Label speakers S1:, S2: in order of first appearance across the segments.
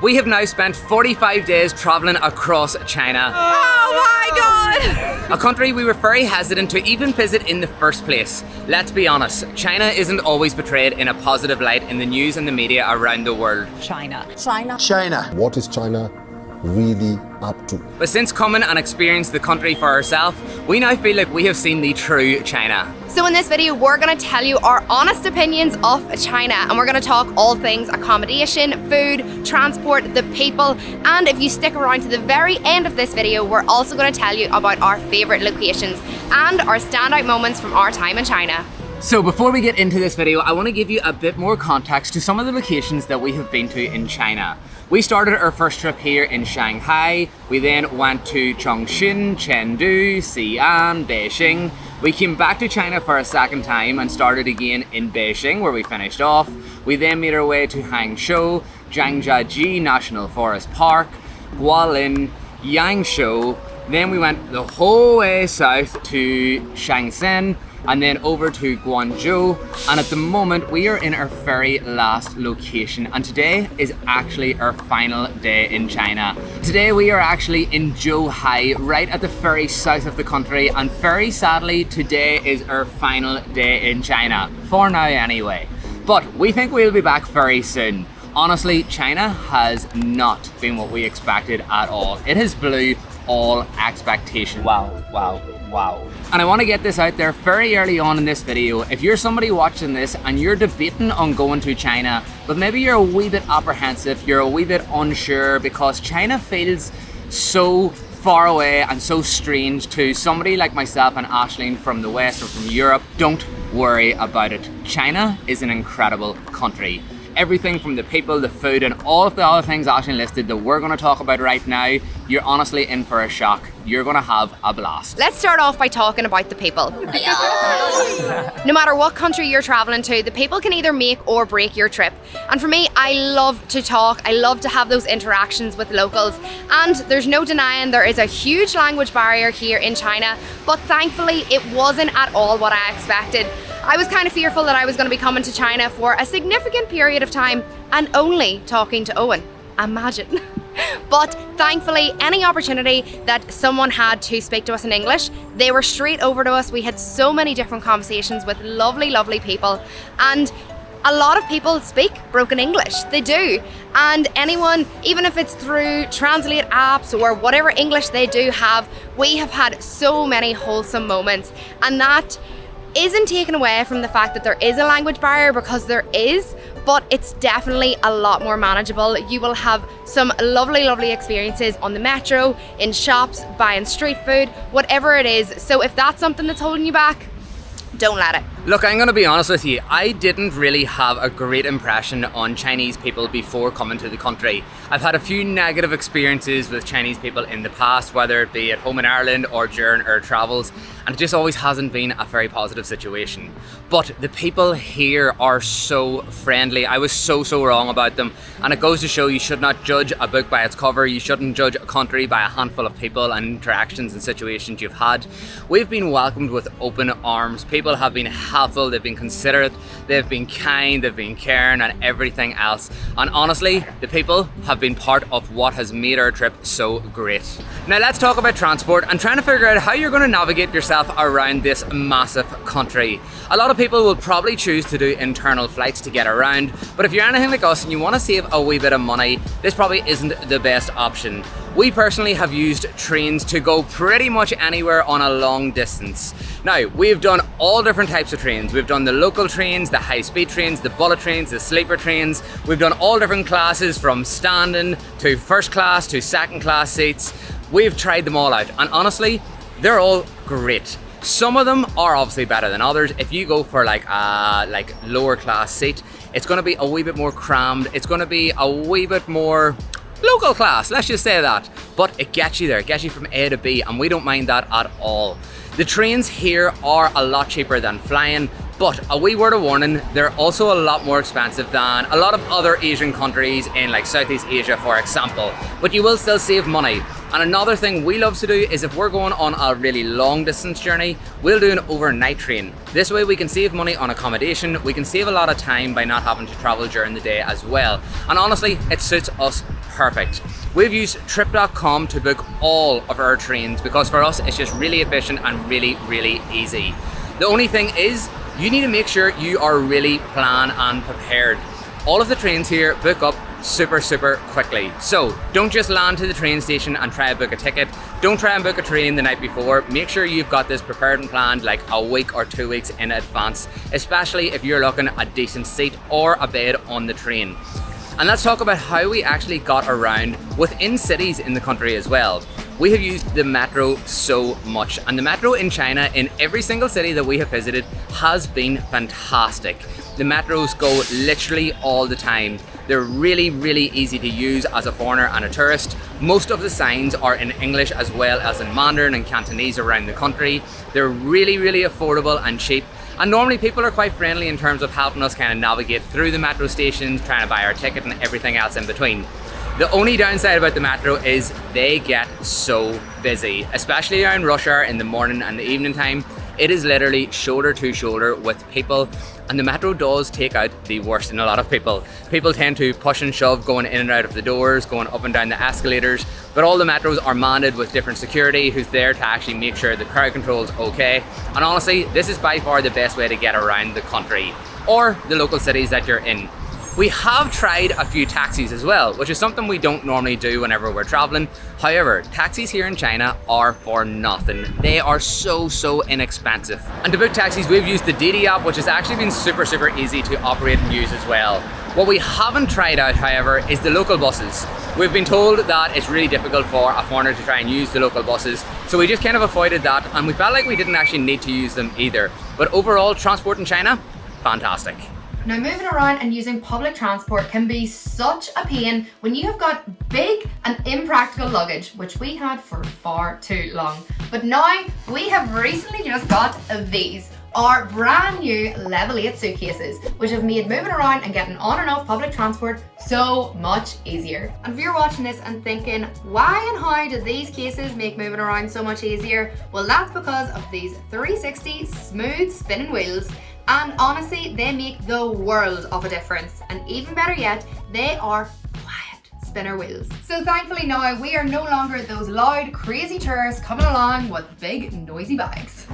S1: We have now spent 45 days traveling across China.
S2: Oh my god!
S1: A country we were very hesitant to even visit in the first place. Let's be honest, China isn't always portrayed in a positive light in the news and the media around the world.
S2: China.
S3: What is China really up to?
S1: But since coming and experienced the country for ourselves, we now feel like we have seen the true China.
S2: So in this video, we're going to tell you our honest opinions of China, and we're going to talk all things accommodation, food, transport, the people, and if you stick around to the very end of this video, we're also going to tell you about our favourite locations and our standout moments from our time in China.
S1: So before we get into this video, I want to give you a bit more context to some of the locations that we have been to in China. We started our first trip here in Shanghai, we then went to Chongqing, Chengdu, Xi'an, Beijing. We came back to China for a second time and started again in Beijing where we finished off. We then made our way to Hangzhou, Zhangjiajie National Forest Park, Guilin, Yangzhou. Then we went the whole way south to Shenzhen and then over to Guangzhou, and at the moment we are in our very last location, and today is actually our final day in China. Today we are actually in Zhuhai, right at the very south of the country, and very sadly today is our final day in China, for now anyway. But we think we'll be back very soon. Honestly, China has not been what we expected at all. It has blew all expectations. Wow. And I want to get this out there very early on in this video. If you're somebody watching this and you're debating on going to China, but maybe you're a wee bit apprehensive, you're a wee bit unsure because China feels so far away and so strange to somebody like myself and Aisling from the West or from Europe, don't worry about it. China is an incredible country. Everything from the people, the food, and all of the other things Aisling listed that we're going to talk about right now, you're honestly in for a shock. You're going to have a blast.
S2: Let's start off by talking about the people. No matter what country you're traveling to, the people can either make or break your trip. And for me, I love to talk. I love to have those interactions with locals. And there's no denying there is a huge language barrier here in China, but thankfully it wasn't at all what I expected. I was kind of fearful that I was going to be coming to China for a significant period of time and only talking to Owen. Imagine. But thankfully, any opportunity that someone had to speak to us in English, they were straight over to us. We had so many different conversations with lovely, lovely people. And a lot of people speak broken English. They do. And anyone, even if it's through translate apps or whatever English they do have, we have had so many wholesome moments. And that isn't taken away from the fact that there is a language barrier, because there is, but it's definitely a lot more manageable. You will have some lovely experiences on the metro, in shops, buying street food, whatever it is. So if that's something that's holding you back, don't let it.
S1: Look, I'm going to be honest with you. I didn't really have a great impression on Chinese people before coming to the country. I've had a few negative experiences with Chinese people in the past, whether it be at home in Ireland or during our travels, and it just always hasn't been a very positive situation. But the people here are so friendly. I was so wrong about them, and it goes to show you should not judge a book by its cover. You shouldn't judge a country by a handful of people and interactions and situations you've had. We've been welcomed with open arms. People have been helpful, they've been considerate, they've been kind, they've been caring and everything else. And honestly, the people have been part of what has made our trip so great. Now let's talk about transport and trying to figure out how you're going to navigate yourself around this massive country. A lot of people will probably choose to do internal flights to get around, but if you're anything like us and you want to save a wee bit of money, this probably isn't the best option. We personally have used trains to go pretty much anywhere on a long distance. Now, we've done all different types of trains. We've done the local trains, the high-speed trains, the bullet trains, the sleeper trains. We've done all different classes from standing to first class to second class seats. We've tried them all out, and honestly, they're all great. Some of them are obviously better than others. If you go for like lower class seat, it's going to be a wee bit more crammed. It's going to be a wee bit more local class, let's just say that. But it gets you there, it gets you from A to B, and we don't mind that at all. The trains here are a lot cheaper than flying, But a wee word of warning, they're also a lot more expensive than a lot of other Asian countries in like Southeast Asia, for example. But you will still save money. And another thing we love to do is if we're going on a really long distance journey, we'll do an overnight train. This way we can save money on accommodation, we can save a lot of time by not having to travel during the day as well. And honestly, it suits us perfect. We've used trip.com to book all of our trains because for us it's just really efficient and really easy. The only thing is, you need to make sure you are really planned and prepared. All of the trains here book up super quickly. So don't just land to the train station and try to book a ticket. Don't try and book a train the night before. Make sure you've got this prepared and planned like a week or 2 weeks in advance, especially if you're looking at a decent seat or a bed on the train. And let's talk about how we actually got around within cities in the country as well. We have used the metro so much, and the metro in China, in every single city that we have visited, has been fantastic. The metros go literally all the time. They're really easy to use as a foreigner and a tourist. Most of the signs are in English as well as in Mandarin and Cantonese around the country. They're really affordable and cheap. And normally people are quite friendly in terms of helping us kind of navigate through the metro stations, trying to buy our ticket and everything else in between. The only downside about the metro is they get so busy, especially around rush hour in the morning and the evening time. It is literally shoulder to shoulder with people, and the metro does take out the worst in a lot of people. People tend to push and shove going in and out of the doors, going up and down the escalators, but all the metros are manned with different security who's there to actually make sure the crowd control is okay. And honestly, this is by far the best way to get around the country or the local cities that you're in. We have tried a few taxis as well, which is something we don't normally do whenever we're traveling. However, taxis here in China are for nothing. They are so inexpensive. And to book taxis, we've used the Didi app, which has actually been super easy to operate and use as well. What we haven't tried out, however, is the local buses. We've been told that it's really difficult for a foreigner to try and use the local buses, so we just kind of avoided that, and we felt like we didn't actually need to use them either. But overall, transport in China, fantastic.
S2: Now, moving around and using public transport can be such a pain when you have got big and impractical luggage, which we had for far too long. But now we have recently just got these, our brand new level 8 suitcases, which have made moving around and getting on and off public transport so much easier. And if you're watching this and thinking, why and how do these cases make moving around so much easier? Well, that's because of these 360 smooth spinning wheels. And honestly, they make the world of a difference. And even better yet, they are quiet spinner wheels. So thankfully now we are no longer those loud, crazy tourists coming along with big, noisy bags.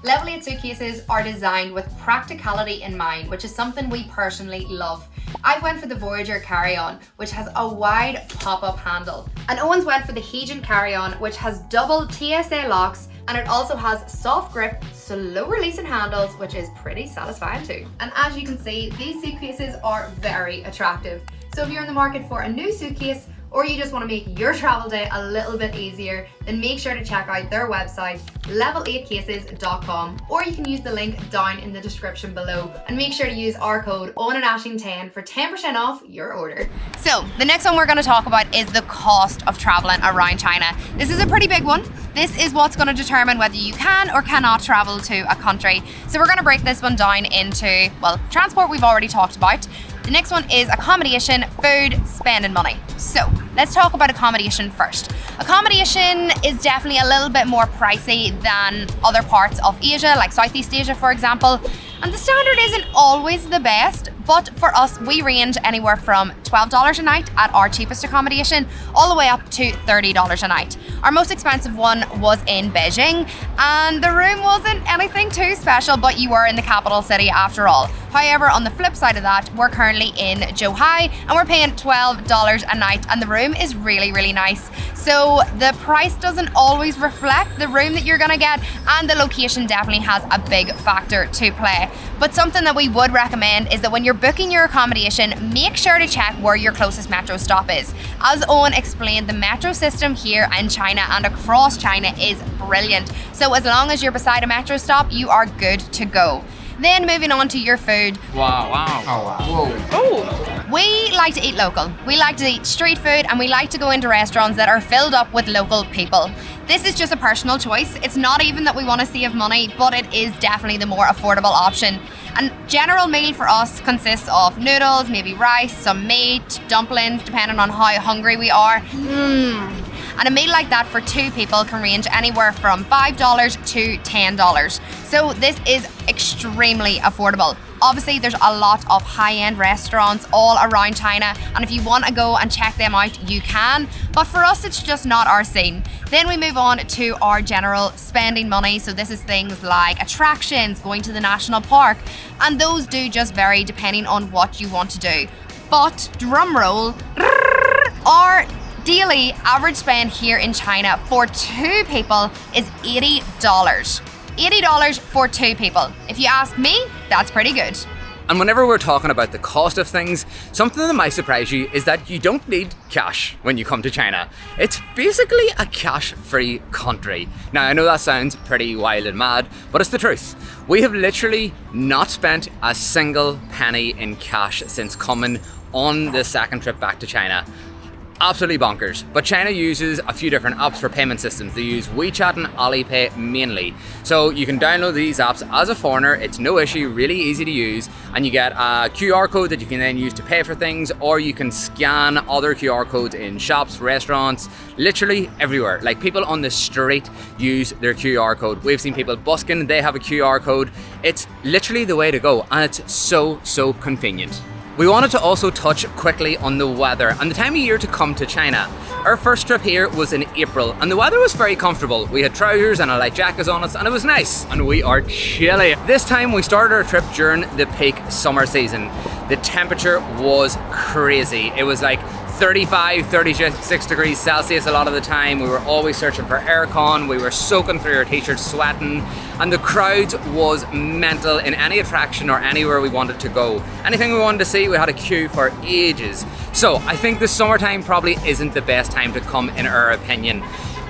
S2: Level 8 suitcases are designed with practicality in mind, which is something we personally love. I went for the Voyager carry-on, which has a wide pop-up handle. And Owen's went for the Heejin carry-on, which has double TSA locks, and it also has soft grip, slow releasing handles, which is pretty satisfying too. And as you can see, these suitcases are very attractive. So if you're in the market for a new suitcase, or you just want to make your travel day a little bit easier, then make sure to check out their website, level8cases.com, or you can use the link down in the description below, and make sure to use our code OwenandAshling10 for 10% off your order. So the next one we're going to talk about is the cost of traveling around China. This is a pretty big one. This is what's going to determine whether you can or cannot travel to a country. So we're going to break this one down into, well, transport we've already talked about. The next one is accommodation, food, spending money. So let's talk about accommodation first. Accommodation is definitely a little bit more pricey than other parts of Asia, like Southeast Asia, for example. And the standard isn't always the best, but for us, we range anywhere from $12 a night at our cheapest accommodation, all the way up to $30 a night. Our most expensive one was in Beijing, and the room wasn't anything too special, but you were in the capital city after all. However, on the flip side of that, we're currently in Shanghai, and we're paying $12 a night, and the room is really nice. So the price doesn't always reflect the room that you're gonna get, and the location definitely has a big factor to play. But something that we would recommend is that when you're booking your accommodation, make sure to check where your closest metro stop is. As Owen explained, the metro system here in China and across China is brilliant. So as long as you're beside a metro stop, you are good to go. Then moving on to your food.
S1: Wow. Oh, wow. Whoa.
S2: We like to eat local. We like to eat street food, and we like to go into restaurants that are filled up with local people. This is just a personal choice. It's not even that we want to save money, but it is definitely the more affordable option. And general meal for us consists of noodles, maybe rice, some meat, dumplings, depending on how hungry we are. And a meal like that for 2 people can range anywhere from $5 to $10. So this is extremely affordable. Obviously, there's a lot of high-end restaurants all around China, and if you want to go and check them out, you can. But for us, it's just not our scene. Then we move on to our general spending money. So this is things like attractions, going to the national park, and those do just vary depending on what you want to do. But drum roll, our daily average spend here in China for 2 people is $80. $80 for 2 people. If you ask me, that's pretty good.
S1: And whenever we're talking about the cost of things, something that might surprise you is that you don't need cash when you come to China. It's basically a cash-free country. Now, I know that sounds pretty wild and mad, but it's the truth. We have literally not spent a single penny in cash since coming on the second trip back to China. Absolutely bonkers. But China uses a few different apps for payment systems. They use WeChat and Alipay mainly. So you can download these apps as a foreigner. It's no issue, really easy to use. And you get a QR code that you can then use to pay for things, or you can scan other QR codes in shops, restaurants, literally everywhere. Like people on the street use their QR code. We've seen people busking, they have a QR code. It's literally the way to go, and it's so convenient. We wanted to also touch quickly on the weather and the time of year to come to China. Our first trip here was in April and the weather was very comfortable. We had trousers and a light jacket on us and it was nice, and we are chilly. This time we started our trip during the peak summer season. The temperature was crazy. It was like 35, 36 degrees Celsius a lot of the time. We were always searching for aircon. We were soaking through our t-shirts, sweating, and the crowd was mental in any attraction or anywhere we wanted to go. Anything we wanted to see, we had a queue for ages. So I think the summertime probably isn't the best time to come in our opinion.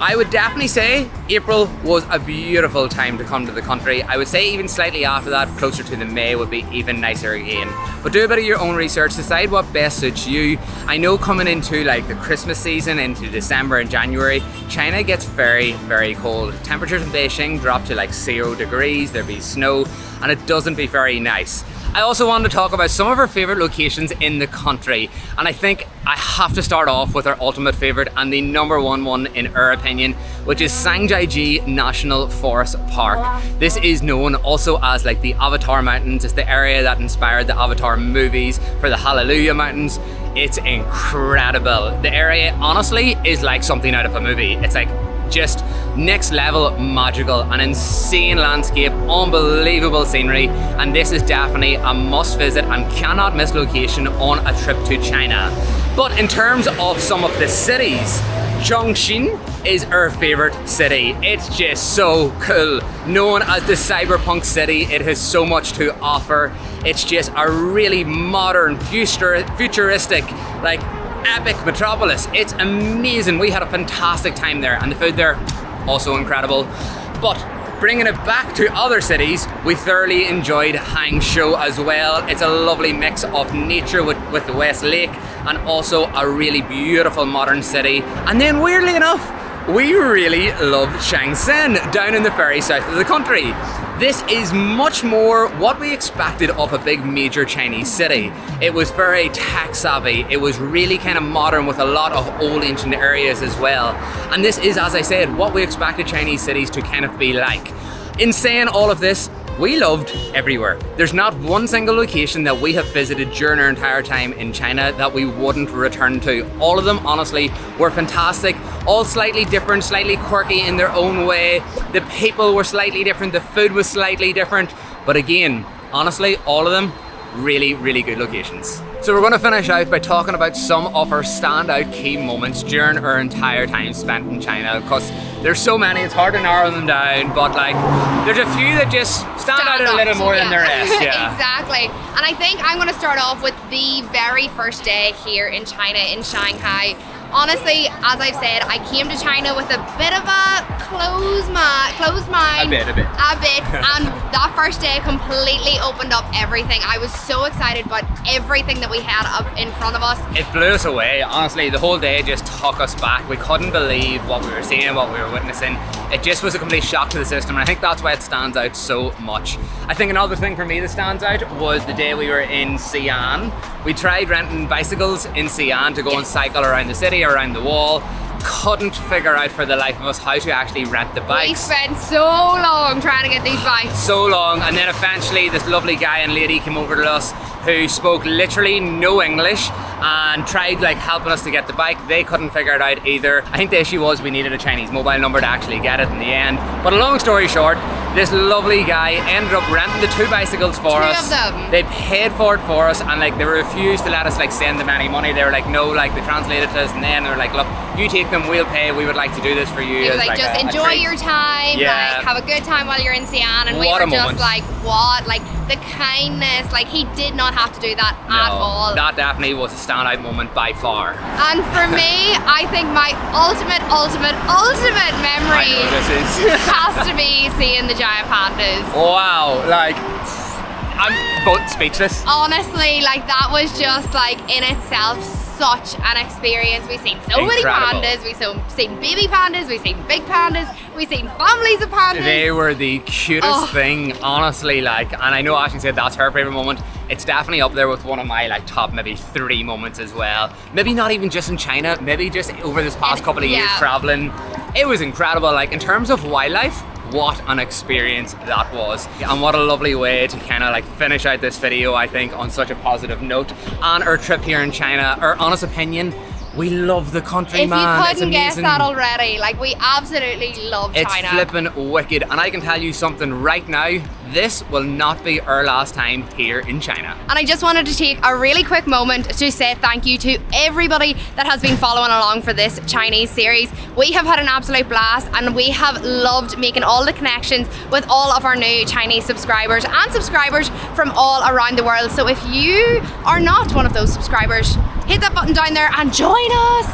S1: I would definitely say April was a beautiful time to come to the country. I would say even slightly after that, closer to the May, would be even nicer again. But do a bit of your own research, decide what best suits you. I know coming into like the Christmas season, into December and January, China gets very cold. Temperatures in Beijing drop to like 0 degrees, there'll be snow, and it doesn't be very nice. I also wanted to talk about some of our favourite locations in the country, and I think I have to start off with our ultimate favourite and the number one in our opinion, which is Shanghai National Forest Park. This is known also as like the Avatar Mountains. It's the area that inspired the Avatar movies for the Hallelujah Mountains. It's incredible. The area honestly is like something out of a movie. It's like just next level magical, an insane landscape, unbelievable scenery, and this is definitely a must visit and cannot miss location on a trip to China. But in terms of some of the cities, Chongqing is our favorite city. It's just so cool. Known as the cyberpunk city, it has so much to offer. It's just a really modern, futuristic, like epic metropolis. It's amazing. We had a fantastic time there, and the food there, also incredible. But bringing it back to other cities, we thoroughly enjoyed Hangzhou as well. It's a lovely mix of nature with the West Lake, and also a really beautiful modern city. And then weirdly enough, we really loved Shenzhen down in the very south of the country. This is much more what we expected of a big major Chinese city. It was very tech savvy. It was really kind of modern with a lot of old ancient areas as well. And this is, as I said, what we expected Chinese cities to kind of be like. In saying all of this, we loved everywhere. There's not one single location that we have visited during our entire time in China that we wouldn't return to. All of them, honestly, were fantastic. All slightly different, slightly quirky in their own way. The people were slightly different, the food was slightly different. But again, honestly, all of them, really good locations. So we're going to finish out by talking about some of our standout key moments during our entire time spent in China, because there's so many, it's hard to narrow them down, but like there's a few that just stand out a little more than the rest. Yeah.
S2: Exactly. And I think I'm going to start off with the very first day here in China, in Shanghai. Honestly, as I've said, I came to China with a bit of a closed mind.
S1: A bit.
S2: And that first day completely opened up everything. I was so excited about everything that we had up in front of us.
S1: It blew us away. Honestly, the whole day just took us back. We couldn't believe what we were seeing, what we were witnessing. It just was a complete shock to the system, and I think that's why it stands out so much. I think another thing for me that stands out was the day we were in Xi'an. We tried renting bicycles in Xi'an to go and cycle around the city, around the wall. Couldn't figure out for the life of us how to actually rent the bikes.
S2: We spent so long trying to get these bikes.
S1: So long, and then eventually this lovely guy and lady came over to us who spoke literally no English and tried like helping us to get the bike. They couldn't figure it out either. I think the issue was we needed a Chinese mobile number to actually get it in the end. But a long story short, this lovely guy ended up renting the 2 bicycles for us.
S2: 2 of them.
S1: They paid for it for us, and like they refused to let us like send them any money. They were like, no, like they translated to us, and then they were like, look, you take them, we'll pay. We would like to do this for you.
S2: It was
S1: as,
S2: like just
S1: a
S2: enjoy
S1: treat.
S2: your time,
S1: Yeah.
S2: like have a good time while you're in Xi'an, and we
S1: What
S2: were
S1: a
S2: just
S1: moment.
S2: like, what? Like the kindness, like he did not have to do that at all.
S1: That definitely was a standout moment by far.
S2: And for me, I think my ultimate memory
S1: I know this is.
S2: has to be seeing the giant pandas.
S1: Wow, like I'm both speechless.
S2: Honestly, like that was just like in itself such an experience. We've seen so many
S1: Incredible.
S2: pandas, we've seen baby pandas, we've seen big pandas, we've seen families of pandas.
S1: They were the cutest
S2: Oh.
S1: thing, honestly, like, and I know Ashley said that's her favorite moment. It's definitely up there with one of my like top maybe 3 moments as well. Maybe not even just in China, maybe just over this past couple of years
S2: Yeah.
S1: traveling. It was incredible, like in terms of wildlife. What an experience that was, and what a lovely way to kind of like finish out this video, I think, on such a positive note. And our trip here in China, our honest opinion, we love the country,
S2: If
S1: man.
S2: you
S1: It's
S2: couldn't guess
S1: amazing.
S2: that already, like we absolutely love
S1: It's
S2: China.
S1: flippin' wicked, and I can tell you something right now, this will not be our last time here in China.
S2: And I just wanted to take a really quick moment to say thank you to everybody that has been following along for this Chinese series. We have had an absolute blast, and we have loved making all the connections with all of our new Chinese subscribers and subscribers from all around the world. So if you are not one of those subscribers, hit that button down there and join us.